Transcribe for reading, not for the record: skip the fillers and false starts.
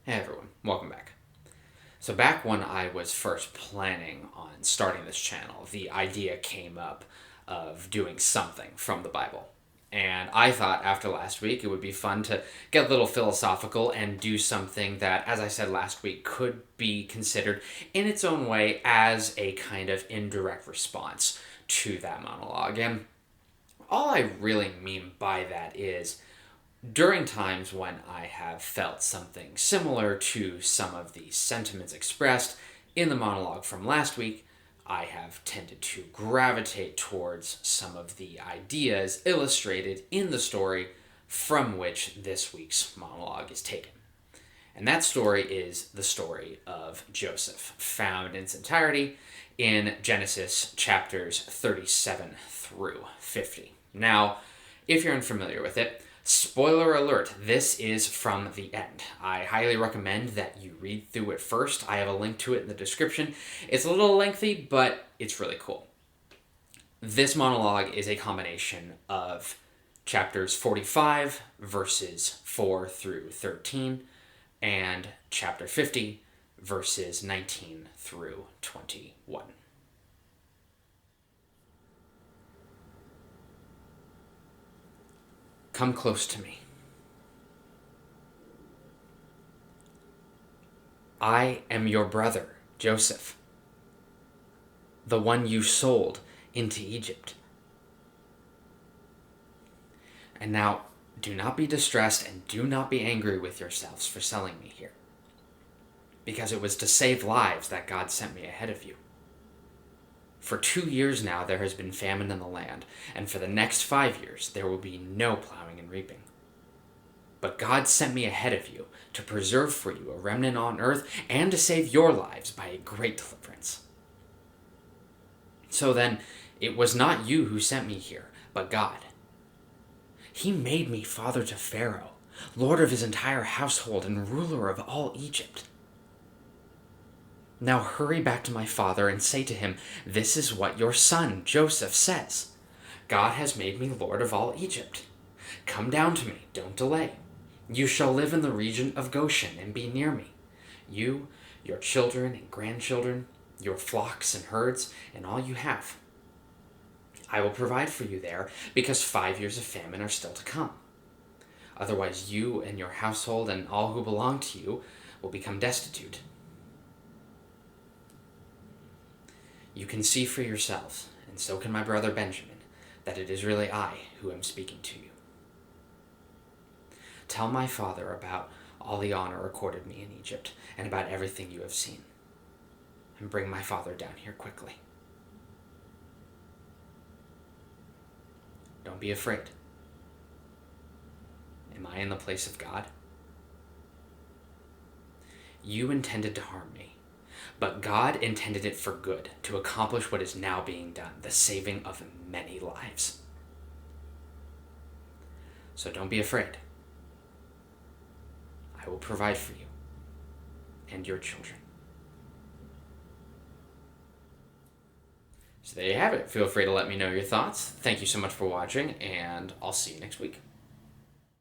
Hey everyone, welcome back. So back when I was first planning on starting this channel, the idea came up of doing something from the Bible. And I thought after last week it would be fun to get a little philosophical and do something that, as I said last week, could be considered in its own way as a kind of indirect response to that monologue. And all I really mean by that is during times when I have felt something similar to some of the sentiments expressed in the monologue from last week, I have tended to gravitate towards some of the ideas illustrated in the story from which this week's monologue is taken. And that story is the story of Joseph, found in its entirety in Genesis chapters 37 through 50. Now, if you're unfamiliar with it, spoiler alert, this is from the end. I highly recommend that you read through it first. I have a link to it in the description. It's a little lengthy, but it's really cool. This monologue is a combination of chapters 45, verses 4 through 13, and chapter 50, verses 19 through 21. Come close to me. I am your brother, Joseph, the one you sold into Egypt. And now, do not be distressed and do not be angry with yourselves for selling me here, because it was to save lives that God sent me ahead of you. For 2 years now there has been famine in the land, and for the next 5 years there will be no plowing and reaping. But God sent me ahead of you to preserve for you a remnant on earth and to save your lives by a great deliverance. So then, it was not you who sent me here, but God. He made me father to Pharaoh, lord of his entire household and ruler of all Egypt. Now hurry back to my father and say to him, 'This is what your son, Joseph, says. God has made me lord of all Egypt. Come down to me, don't delay. You shall live in the region of Goshen and be near me. You, your children and grandchildren, your flocks and herds, and all you have. I will provide for you there, because 5 years of famine are still to come. Otherwise you and your household and all who belong to you will become destitute. You can see for yourselves, and so can my brother Benjamin, that it is really I who am speaking to you. Tell my father about all the honor accorded me in Egypt, and about everything you have seen. And bring my father down here quickly. Don't be afraid. Am I in the place of God? You intended to harm me, but God intended it for good, to accomplish what is now being done, the saving of many lives. So don't be afraid. I will provide for you and your children. So there you have it. Feel free to let me know your thoughts. Thank you so much for watching, and I'll see you next week.